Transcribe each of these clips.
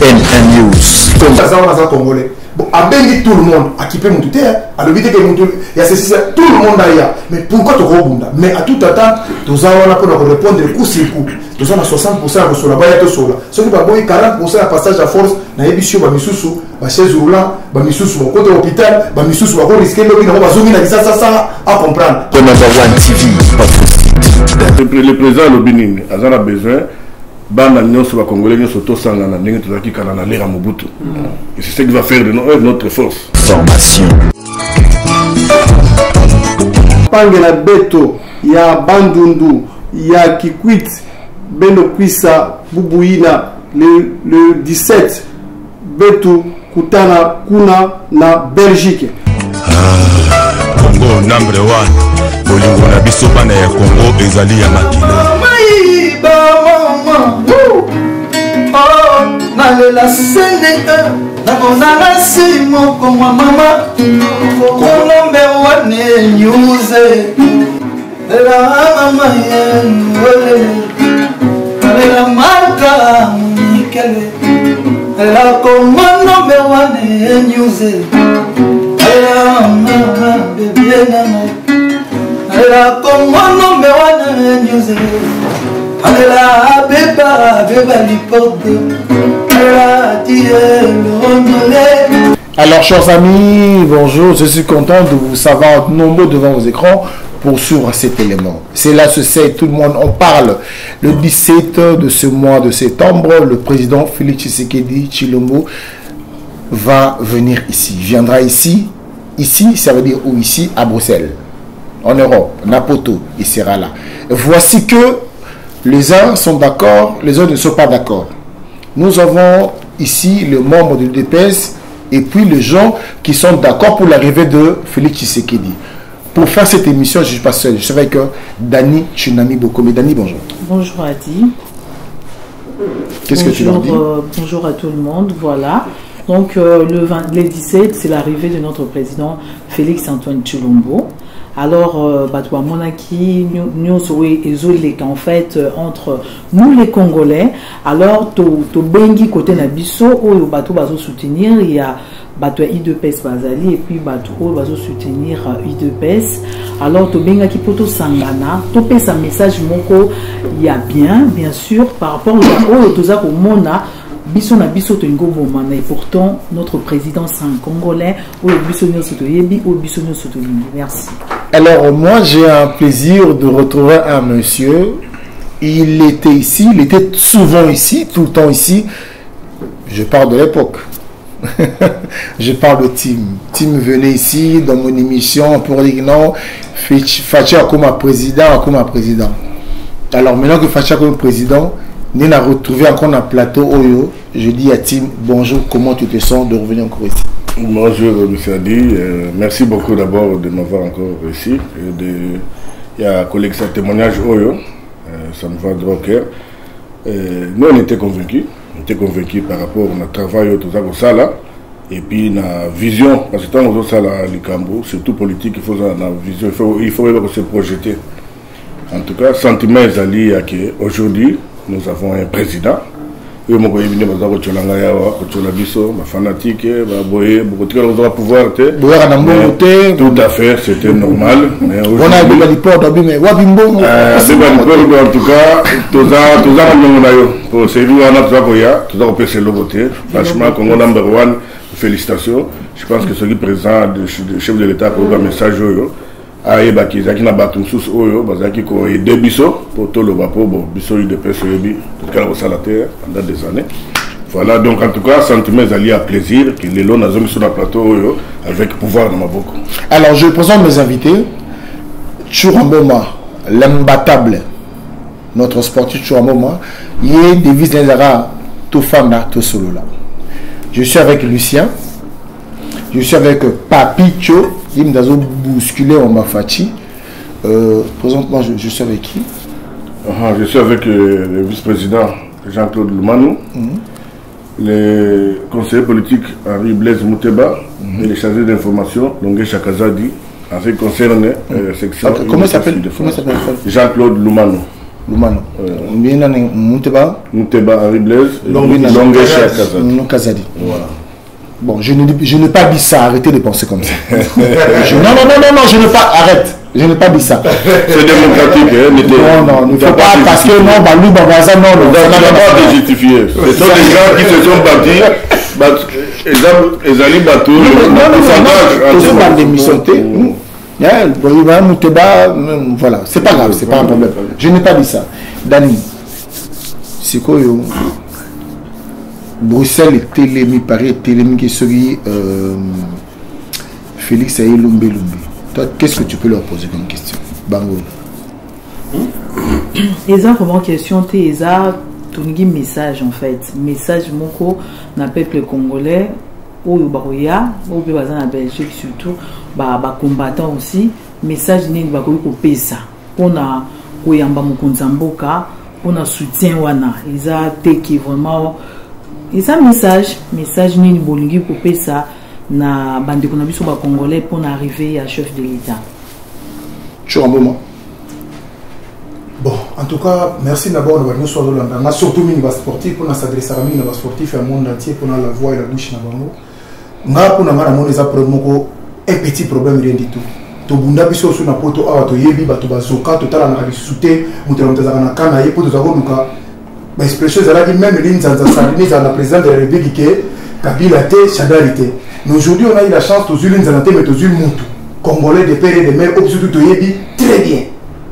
CNN News. Comme ça, on a congolais. Bon, à Bengi, tout le monde a kippé mon touté, à l'obité que mon touté, il y a ceci, tout le monde d'ailleurs. Mais pourquoi tu rebondes? Mais à tout attendre, nous avons pour répondre coup sur coup. Nous avons 60% de la baille de sola. Ce qui va 40% à passage à force, na ébissio, ba misusu, ba chaise roulant, ba misusu, ba côté hôpital, ba misusu, ba risquer l'objet, ba zomi, na ça à comprendre. Pour Number One TV, le président Lobinine a besoin. Bana nyonso ba congolais nyonso to sangana ndenge tozaki kana na lera Mobutu. Et c'est ce qui va faire de notre force. Formation. Pangela Beto, ya Bandundu, ya Kikwit, Beno Kwisa, Bubuina, le 17, Beto Kutana Kuna na Belgique. Congo number 1. Bolingo na biso bana ya Congo ezali ya makila. Nalela sene nakonanga simo komwa mama kolombe wane nyuze la mama yenwele nalela marka mikele la komando me wane nyuze la mama bebie na la komando me wane nyuze la beba beba liporte. Alors chers amis, bonjour, je suis content de vous savoir nombreux devant vos écrans pour suivre cet élément. C'est là, ce c'est, tout le monde en parle. Le 17 de ce mois de septembre, le président Félix Tshisekedi Tshilombo va venir ici. Il viendra ici, ça veut dire où ici, à Bruxelles, en Europe, Napoto, il sera là. Voici que les uns sont d'accord, les autres ne sont pas d'accord. Nous avons ici le membre de l'UDPS et puis les gens qui sont d'accord pour l'arrivée de Félix Tshisekedi. Pour faire cette émission, je ne suis pas seul. Je suis avec Dani Tsunami Bokome. Dani, bonjour. Bonjour Adi. Qu'est-ce que tu leur dis? Bonjour à tout le monde. Voilà. Donc le 17, c'est l'arrivée de notre président Félix Antoine Tshilombo. Alors, Monaki, nous en fait entre nous les Congolais. Alors, to bengi côté nabiso ou bato bazo soutenir, il y a bato I2PS Bazali et puis bato bazo soutenir I2PS. Alors, to benga ki poto sangana, to pesa message moko, il y a bien sûr par rapport au toza ko mona. Biso na biso to ngo bomana et pourtant notre président c'est un Congolais ou biso nyo soto yebi ou biso nyo soto lingi. Merci. Alors moi j'ai un plaisir de retrouver un monsieur. Il était ici, il était souvent ici, tout le temps ici. Je parle de l'époque. Je parle de Tim. Tim venait ici dans mon émission pour dire non, Fachi comme président, Alors maintenant que Fachi comme président, nous avons retrouvé encore un plateau Oyo. Je dis à Tim, bonjour, comment tu te sens de revenir encore ici? Bonjour, M. Adi. Merci beaucoup d'abord de m'avoir encore ici. Il y a un collègue, sa témoignage Oyo. Ça me va droit au cœur. Nous, on était convaincus. On était convaincus par rapport à notre travail, tout ça, comme ça, là. Et puis, la vision, parce que tant que ça, là, le Cambo, c'est tout politique, il faut la vision, il faut se projeter. En tout cas, sentiment est allié à qu'aujourd'hui, nous avons un président. Et moi, je suis fanatique, pouvoir. Tout à fait, c'était normal. Mais aujourd'hui, en tout cas, pour servir franchement, Congo number 1, félicitations. Je pense que celui président, le chef de l'État, pour un message. Aïe qui na batum sous oyo bazaki ko aider biso pour tout le bapo bon biso de PSOB tout cas au salaire pendant des années. Voilà donc en tout cas sentiment allié à plaisir que les lots na zone sur le plateau oyo avec pouvoir dans ma boucle. Alors je présente mes invités. Churamboma, l'imbattable, notre sportif Churamboma, il y a des devise d'Indara tout femme là tout solo là. Je suis avec Lucien. Je suis avec Papicho. Il m'a bousculé en Mafachi. Présentement, je suis avec qui? Je suis avec le vice-président Jean-Claude Lumanou, le conseiller politique Henri Blaise Mouteba et le chargé d'information Longue Chakazadi en ce qui concerne section. Comment s'appelle? Jean-Claude Lumanou. Lumano. Bien Mouteba. Mouteba, Henri Blaise. Longue Kazadi. Voilà. Bon, je n'ai pas dit ça. Arrêtez de penser comme ça. Non, je n'ai pas. Arrête. Je n'ai pas dit ça. C'est démocratique. Non, il ne faut pas. Parce que non, Balou Babaza, non. On n'a pas de justifier. Ce sont des gens qui se sont battus. Ils allaient battre. Voilà, c'est pas grave, c'est pas un problème. Je n'ai pas dit ça. Dani, c'est quoi Bruxelles est télémi, Paris est télémi qui serait Félix Aïe Lumbe. Toi, qu'est-ce que tu peux leur poser comme question? Bango. Ils ont vraiment question, ils ont un message en fait. Message mon na peuple congolais, ou Baroya, ou en Belgique surtout, combattants aussi. Message n'est pas que ça. On a Koyamba Mukunzamboka, on a soutien wana. Ils ont été vraiment. Ils ont message n'est pas pour ça. Na bande qu'on a vu sur le Congolais pour arriver à chef de l'État. Tu as un moment. Bon, en tout cas, merci d'abord de nous soir de l'Andana, surtout les sportifs pour s'adresser à les sportifs et au monde entier pour la voix et la bouche na bango. Nga pour na mona za problème un petit problème rien du tout. To bunda biso sur na poto awa to yebi ba to bazoka to tala na bisute mutela mutaza na kana ye poto za konuka. Ba expression za la même ligne za Sandini za la président de la République Kabila té Chadarité. Mais aujourd'hui on a eu la chance to zulin za na té mais to zul mutu. Congolais de père et de mère surtout to yebi très bien.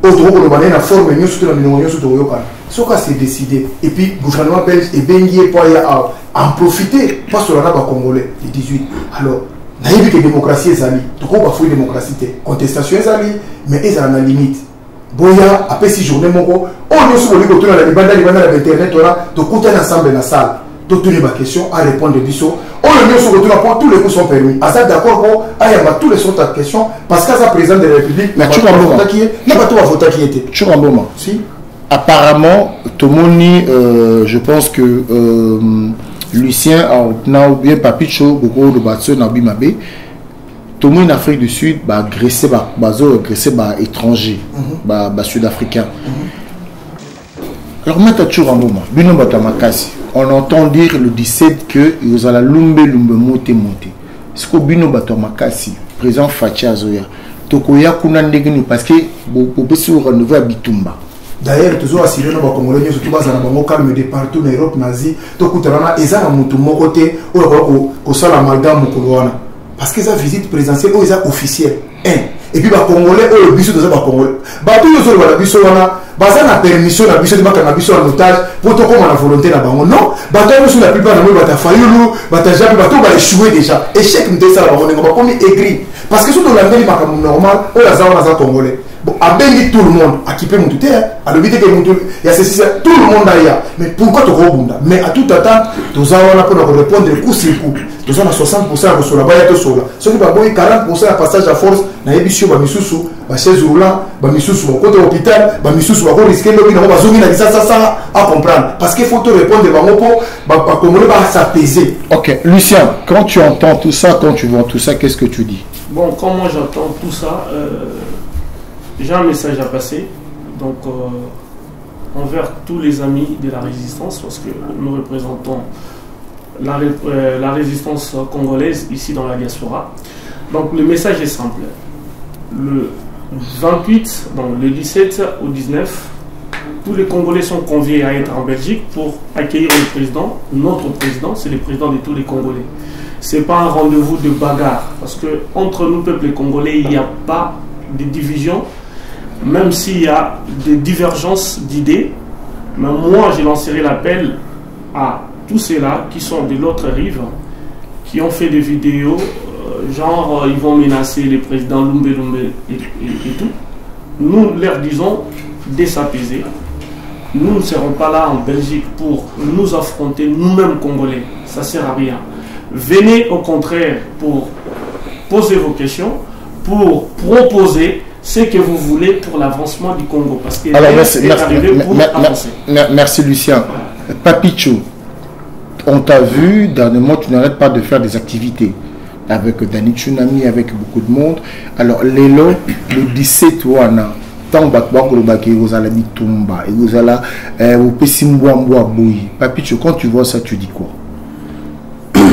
Autre que le bané na forme nous surtout la minimum surtout au yoka. Ce que c'est décidé et puis gouvernement belge et bengié pour en profiter pas sur la naba congolais le 18. Alors naïve que démocratie est ali. Tout quoi bafouille démocratie contestation est ali mais ils ont la limite. Boya après 6 journées moko on nous sur le côté la banda internet là to compter ensemble dans la salle. Toutes les questions à répondre de biso. On le met sur le tour tous les coups sont permis. À ça d'accord pour ayamba tous les sont à question parce qu'à sa président de la République mais tu vas voter qui est n'a pas tout à voter qui était. Tu vas un moment. Si apparemment Tomoni je pense que Lucien a bien Papicho beaucoup de battu na Bimabe. Tomoni en Afrique du Sud va agresser étranger sud-africain. Alors maintenant tu vas un moment. Bino Batamakasi. On entend dire le 17 que ils ont la lumbe monté. Ce que Bino Batamakasi, président Fachi Azoya, Tokoya Kunandegni parce que pour se renouveler à Bitumba. D'ailleurs, toujours assuré nos Congolais, surtout dans un calme de partout en Europe nazie, Tokutarana, ils ont un mon côté, au sol amalgame Mukuluana. Parce qu'ils ont visite présidentielle, ils ont officielle. Et puis, les Congolais, le biso de ça, les Congolais. Tous les autres, les biso, baza na permission na biso de makanga biso en otage pour to comme la volonté na bango non bato sur la plupart na moi bata fayulu bata jabi bato ba échouer déjà échec n'était ça la bango nga comme écrit parce que surtout la ndeli makamo normal o la za congolais bon abengi tout le monde équipé mon tout à l'obité que mon tout il y a ceci tout le monde là mais pourquoi to robunda mais à tout attendre tous avons pour répondre coup sur coup tous on a 60% sur la baya to sola ceux qui ba boy 40% à passage à force na yebisio ba misusu ba chaise roulant ba misusu ba côté hôpital ba misusu ba ko risquer lobi na ba zongi na ça à comprendre parce qu'il faut te répondre ba pour ba congolais ba s'apaiser. OK, Lucien, quand tu entends tout ça, quand tu vois tout ça, qu'est-ce que tu dis? Bon, quand moi j'entends tout ça, j'ai un message à passer, donc envers tous les amis de la résistance, parce que nous représentons la résistance congolaise ici dans la diaspora. Donc le message est simple. Le 28, donc le 17 au 19, tous les Congolais sont conviés à être en Belgique pour accueillir le président. Notre président, c'est le président de tous les Congolais. Ce n'est pas un rendez-vous de bagarre, parce que entre nous, peuple congolais, il n'y a pas de division, même s'il y a des divergences d'idées. Mais moi, je lancerai l'appel à tous ceux-là qui sont de l'autre rive, qui ont fait des vidéos, genre ils vont menacer les présidents Lumbe et tout. Nous leur disons de s'apaiser. Nous ne serons pas là en Belgique pour nous affronter nous-mêmes Congolais. Ça ne sert à rien. Venez au contraire pour poser vos questions, pour proposer ce que vous voulez pour l'avancement du Congo. Parce que merci Lucien. Papicho, on t'a vu, dernièrement tu n'arrêtes pas de faire des activités avec Dani Tsunami, avec beaucoup de monde. Alors l'élo, le 17 ouana, tant que vous allez bitumba et vous allez vous pessimbois boui. Papicho, quand tu vois ça, tu dis quoi?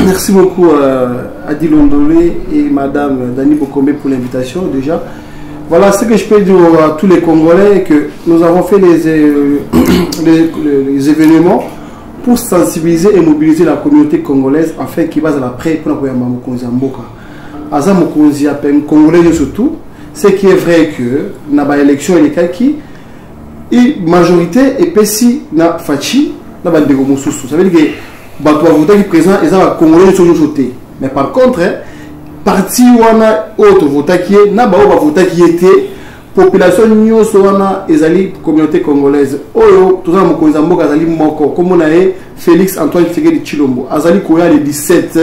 Merci beaucoup à Adi Londolé et Madame Dani Bokombe pour l'invitation déjà. Voilà ce que je peux dire à tous les Congolais, que nous avons fait les événements pour sensibiliser et mobiliser la communauté congolaise afin qu'ils basent la prêt pour la Mokonzi Mboka. Aza Mokonzi appelle Congolais surtout. Ce qui est vrai que dans l'élection qui majorité et si na fachi na bandego mosusu. Ça veut dire que bato voter qui présent ils ont Congolais sur voter. Mais par contre parti wana autre voter qui na ba voter qui était population nyonso wana ezali communauté congolaise. Oyo tout ça Mokonzi Mboka azali moko comme on a Félix Antoine Tshisekedi Tshilombo azali koya le 17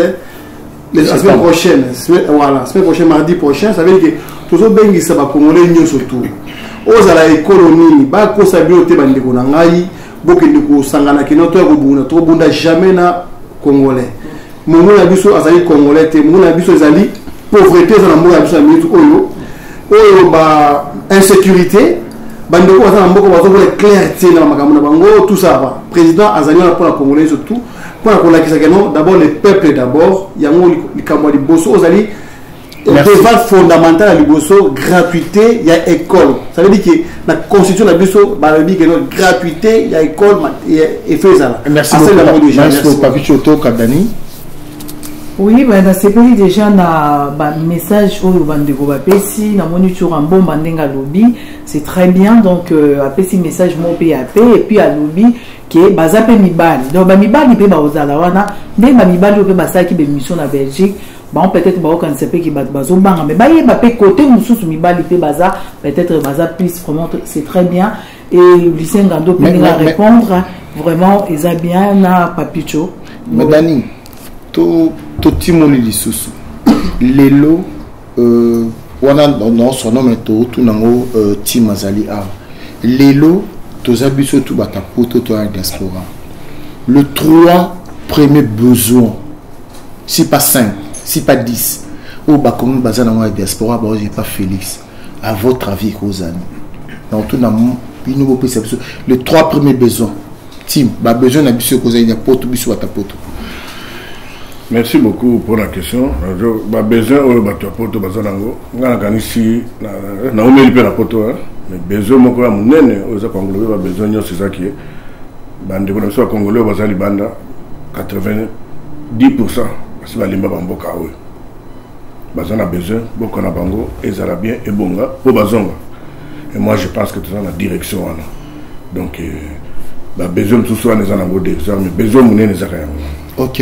la semaine prochaine. Voilà, la semaine prochaine mardi prochain, ça veut dire que tout ça bengi ça va Congolais surtout. Aux à la économie, ba ko sabi ote bandeko na ngai, bokende ko sangana kinoto ko buna to bunda jamais na Congolais. Mungu na biso azali Congolais te, mungu na biso azali pauvreté za na mungu na biso mitu oyo ba insécurité, bandeko za na mboko bazo ko clarté na makambo na bango tout ça va. Président azali na pour la Congolais surtout. D'abord le peuple d'abord, il y a les bosso aux devant fondamental à l'Ibosso, gratuité, il y a école. Ça veut dire que la constitution de l'Ibosso, gratuité, il y a école et fait ça. Merci beaucoup. Merci beaucoup. Oui, dans ce pays déjà, na message au bandeko bapesi, na moniteur en bon bandenga lobby, c'est très bien. Donc apesi message mon PAP et puis à lobby que bazape mibali. Donc mibali pe ba ozala wana, ndé mibali pe basaki be mission na Belgique. Bon peut-être ba okan sepe ki bazo banga mais ba yeba pe côté mususu mibali pe baza peut-être baza plus vraiment c'est très bien et lycée Ngando peut répondre vraiment ils a bien na Papicho. Madani to timoli lisusu lelo wana non son nom est tout nango timazali a lelo toza biso tout bata poto to diaspora le 3 premiers besoins si pas 5 si pas 10 au bakongo bazana moi diaspora ba j'ai pas Félix à votre avis Kozani donc tout na nous les 3 premiers besoins tim ba besoin na biso Kozani poto biso bata poto. Merci beaucoup pour la question. J'ai besoin de battre poto bazanango. Ngana kanisi na omeli pe na poto mais besoin moko ya munene oza congolais ba besoin nyo c'est ça qui est bande ko na so congolais bazali banda 90% parce que balimba bamboka oyo bazana besoin boko na bango ezala bien et bonga po bazonga et moi je pense que tout ça na direction wana donc ba besoin tout ça les anango direction mais besoin munene za kaya. OK.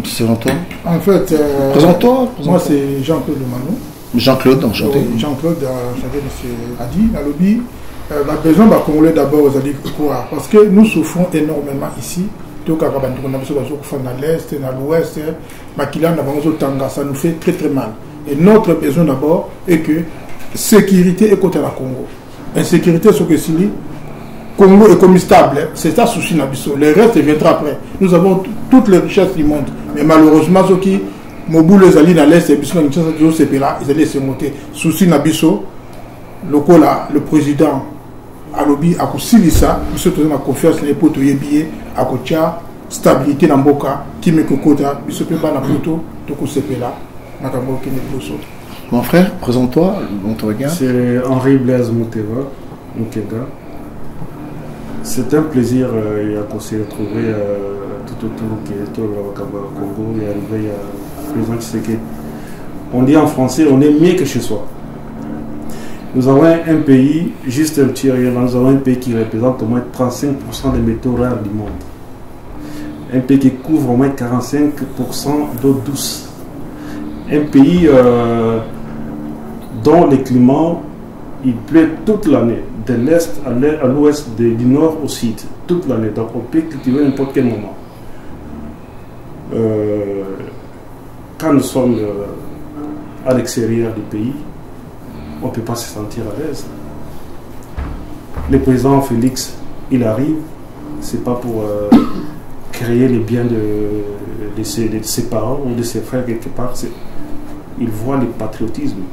C'est longtemps. En fait, présente-toi. Moi, c'est Jean-Claude Manou. Jean-Claude, enchanté. Jean-Claude, enchanté, monsieur Adi, à l'obby. La besoin de Congolais d'abord aux alliés quoi? Parce que nous souffrons énormément ici. Tout cas, on a dans l'est, dans l'ouest, ça nous fait très très mal. Et notre besoin d'abord est que sécurité est côté de la Congo. Insécurité, ce que c'est Congo est comme stable, c'est ça souci Nabiso. Le reste viendra après. Nous avons toutes les richesses du monde. Mais malheureusement, ceux qui Mobu les alliés dans l'Est, ils allaient se monter. Souci Nabiso, le président Alobi a consigné ça, nous avons confiance dans les potes billets, à côté stabilité dans Boka, qui me cocota, ils se préparent dans Poto, tout ce que là, mon frère, présente-toi, on te regarde. C'est Henri Blaise Mouteva, Mukega. C'est un plaisir de se retrouver tout autour du Congo et arriver à président Tshisekedi. On dit en français, on est mieux que chez soi. Nous avons un pays, juste un petit rien, nous avons un pays qui représente au moins 35% des métaux rares du monde. Un pays qui couvre au moins 45% d'eau douce. Un pays dont le climat, il pleut toute l'année. De l'est à l'ouest, du nord au sud, toute l'année. Donc on peut cultiver n'importe quel moment. Quand nous sommes à l'extérieur du pays, on ne peut pas se sentir à l'aise. Le président Félix, il arrive, c'est pas pour créer les biens de ses parents ou de ses frères quelque part. Il voit le patriotisme.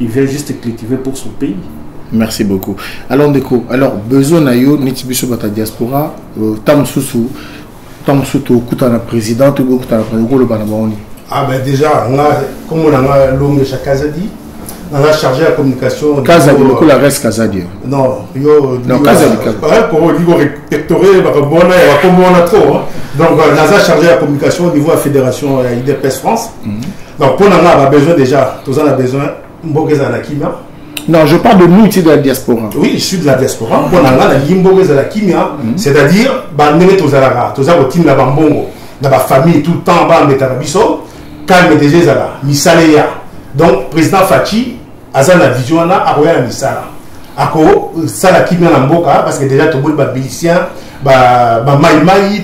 Il vient juste cultiver pour son pays. Merci beaucoup. Alors, Ndeko, alors, besoin na yo, nitibiso bata diaspora, tamsusu, kuta na président, tu kuta na président, le banaboni. Ah ben déjà, comme on a l'homme de chaque Kazadi, on a chargé la communication. Kazadi, beaucoup la reste Kazadi. Non, Kazadi. Pour au niveau rectoré, comme on a trop. Donc, on a chargé la communication au niveau de la fédération IDPS France. Donc, pour nous, on a besoin déjà, tous on a besoin, non, je parle de nous ici de la diaspora. Oui, je suis de la diaspora. Pour nous, on a la kimia, c'est-à-dire, on a la famille tout le temps, calme déjà Zala, Misaleya. Donc, président Fachi, Azan la vision là, Aroya Misala. Ako, Sala Kimia Namboka, parce que déjà, tout le monde est milicien, Maïmaï,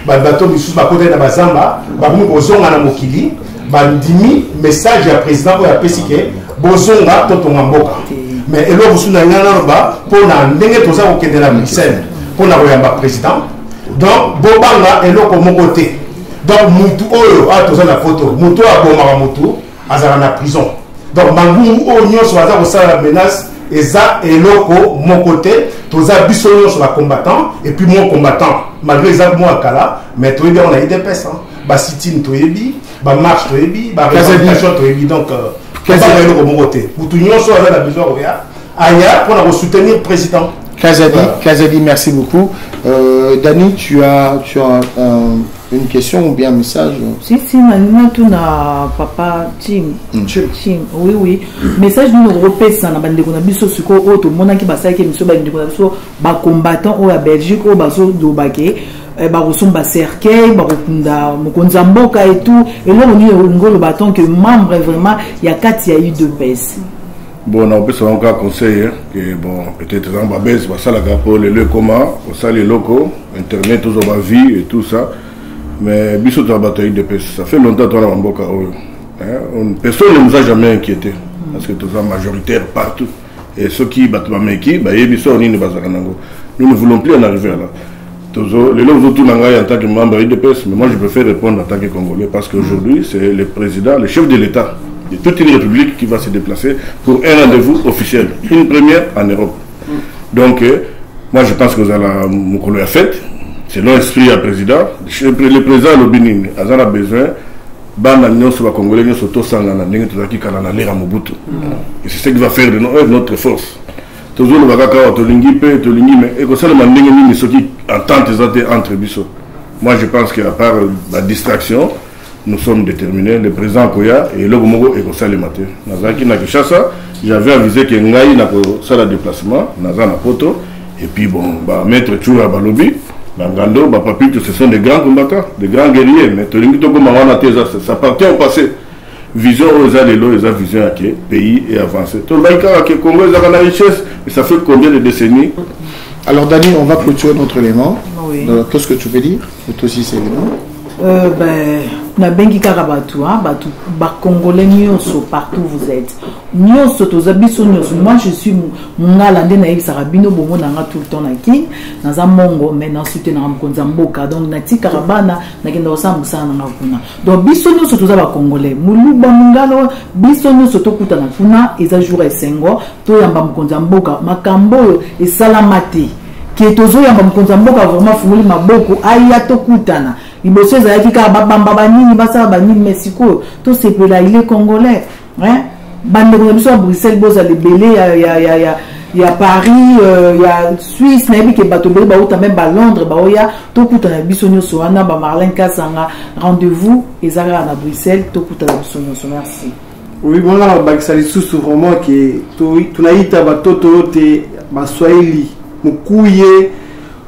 Bato Missous, Bakote na Bazamba, Bozonga na Mokili, Bandimi, message à président pour la PCK, Bozonga, Toto Mamboka. Mais et là, vous souvenez, pour la ndenge toza au Kenya la Missène, pour la président. Donc, Bobanga est là comme mon côté. Donc, Moutou, tous la photo, Moutou a Bomara Moutou, Azara na prison. Donc, Mangou, Onyo, sur la menace, et ça, et loko, mon côté, tous les bisons sur la combattant, et puis mon combattant, malgré ça, moi, Kala, mais tout est bien, on a eu des pèses, Basitine, tout est bien, Marche, tout est bien, Républication, tout est bien, donc, mon côté. Moutou, Nyon, sur la besoin, Aya, pour soutenir le président. Kazadi, merci beaucoup. Dani, tu as une question ou bien un message? Si, maintenant, tout na papa Tim. Oui. Message nous repère ça. Bande qu'on a biso suko auto. Mon qui basa qui monsieur bande qu'on a biso ba combattant au la Belgique au baso do baké. Ba resomba cercueil, ba rokunda mokonza mboka et tout. Et là on dit ngolo bâton que membre vraiment il y a 4 il y a eu 2 baisses. Bon, on peut se rendre conseil que bon, peut-être en babès, ça la pour le comment, ça les locaux, internet, tout ça, vie et tout ça. Mais bisous de la bataille de pêche, ça fait longtemps qu'on a en boca. Personne ne nous a jamais inquiété parce que tout ça majoritaire partout. Et ceux qui battent ma meki, nous ne voulons plus en arriver là. Les gens autour en tant que membre de pêche, mais moi je préfère répondre en tant que Congolais parce qu'aujourd'hui c'est le président, le chef de l'État de toute une république qui va se déplacer pour un rendez-vous officiel, une première en Europe. Donc, moi je pense que vous avez mon collègue fait, c'est l'esprit à président. Le président le Bénin a besoin de Congolais et c'est ce qui va faire de notre force. Toujours le bagaka mais et ça le mandingue ce qui entente entre bisous. Moi je pense qu'à part la distraction, nous sommes déterminés, le président Koya et le Gomogo et Kosa le matin. J'avais avisé que Ngaï n'a pas le déplacement, Naza na poto, et puis bon, maître Tchoura Balobi, Bangando, Papi, ce sont des grands combattants, des grands guerriers, mais ça appartient au passé. Vision aux allélos, les vision à qui pays et avancé. Tout le monde qui Congo, ils ont la richesse, mais ça fait combien de décennies? Alors, Dani, on va clôturer notre élément. Oui. Qu'est-ce que tu veux dire? Toi aussi, c'est élément. Na bengi karabatu batu ba congolais nyonso partout vous êtes nyonso tozabiso nyonso. Moi je suis mungala ndena ibisarabino bongo nanga tout le temps na king naza mongo mais na soutenir na mkonza mboka donc na tika rabana na kenda osambusa na kuna donc biso nyonso toza ba congolais muluba mungalo biso nyonso tokuta na kuna eza jour esengo to yamba mkonza mboka makambo e salamati ki tozo yamba mkonza mboka vraiment fumuli maboko aya tokutana liboso ezalaki kaka babamba banini basala banini mesiko to sepela il est congolais bandeko na biso ya Bruxelles bozala ebele ya Paris ya Suisse nayebi ke bato ebele bauta même ba Londres baoya tokutana biso nyonso wana ba Marlène Kasanga rendez-vous ezalaka na Bruxelles tokutana biso nyonso. Merci. Oui, bon là bakisa lisusu vraiment ke tunaita batoto te baswahili mukuye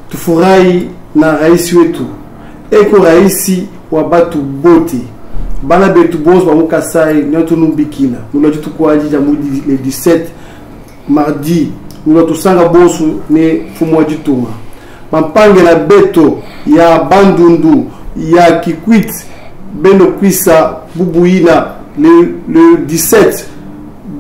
tufurahi na rais wetu eko raisi wa batu bote bana betu boss ba mukasai nyoto numbikila nulo tukuwa jija mudi le 17 mardi nulo tusanga bosu ne fumwa jituma mampange na beto ya bandundu ya Kikwit bendo kwisa bubuina le 17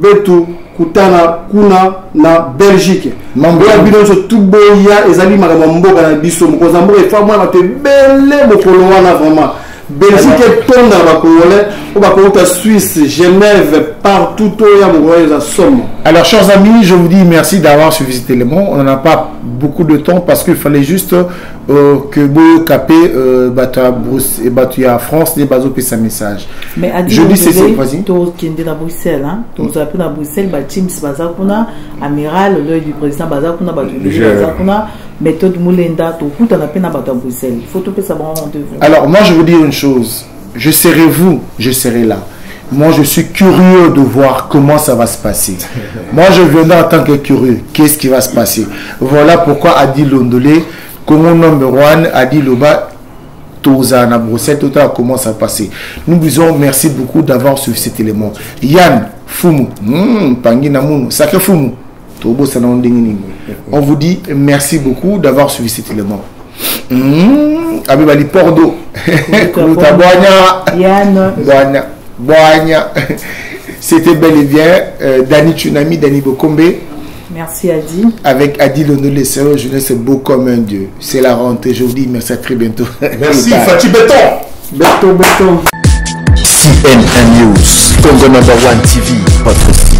betu kutana kuna na Belgique mambo ya binoso tubo ya ezali makambo mboka na biso mokoza mboka efa mwana te bele mokolo wana vraiment Belgique est ton dans la Congolais, on va compter Suisse, Genève, partout où il y a mon somme. Alors, chers amis, je vous dis merci d'avoir suivi cet élément. On n'en a pas beaucoup de temps parce qu'il fallait juste que vous capez à France, des bases au message. Mais je dis c'est ça, vas-y. Qui est à Bruxelles, hein? Tous à Bruxelles, Teams Bazakuna, Amiral, l'œil du président Bazakuna, Bazakuna, méthode Moulenda, tout le monde a peine à Bruxelles. Il faut tout ça bon rendez-vous. Alors, moi, je vous dis une chose. Je serai vous, je serai là. Moi, je suis curieux de voir comment ça va se passer. Moi, je viendrai en tant que curieux. Qu'est-ce qui va se passer? Voilà pourquoi Adi Londolé, comme number one, Adi Loba, Toza, na Bruxelles, tout à comment ça va passer. Nous disons merci beaucoup d'avoir suivi cet élément. Yann, Fumu, Pangi Namoun, Sacré Fumu, Tobo Sanandingini. On vous dit merci beaucoup d'avoir suivi cet élément. Abibali Pordo, Yann. Boagna. C'était bel et bien Dani Tsunami, Dani Bokombe. Merci Adi. Avec Adi Londolé, jeunesse c'est beau comme un dieu. C'est la rentrée, je vous dis merci, à très bientôt. Merci Fatih Béton. Béton. CNN News, Congo #1 TV, votre site.